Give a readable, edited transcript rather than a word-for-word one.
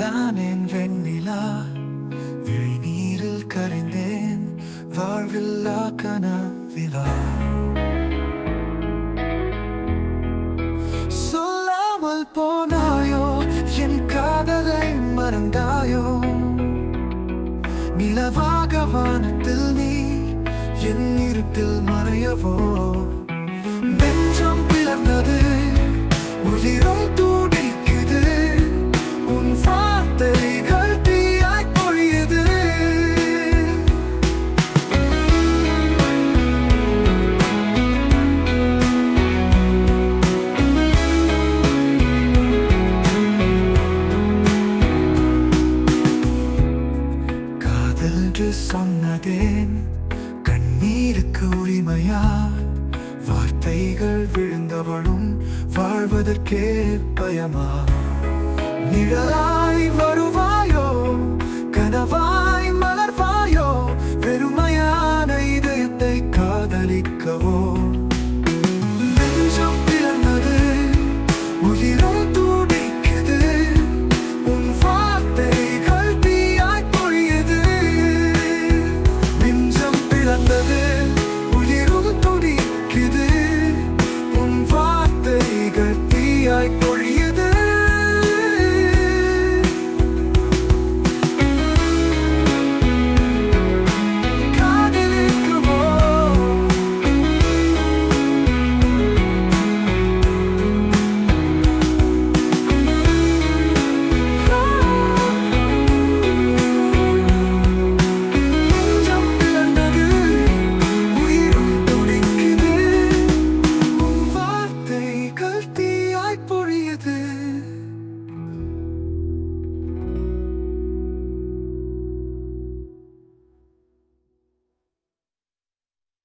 நானேன் வெண்ணிலா விழிநீரில் கரைந்தேன் வாழ்வில்லா கனவிலா சொல்லாமல் போனாயோ என் காதலை மறந்தாயோ நிலவாக வானத்தில் நீ என் இருட்டில் மறையவோ நெஞ்சம் பிளந்தது உயிரும் துடிக்குது உன் வார்த்தைகள் தீயாய் பொழியுது காதல் சொன்னதேன் கண்ணீருக்கு உரிமையா வார்த்தைகள் விழுந்தவளும் வாழ்வதற்கே பயமா நிழலா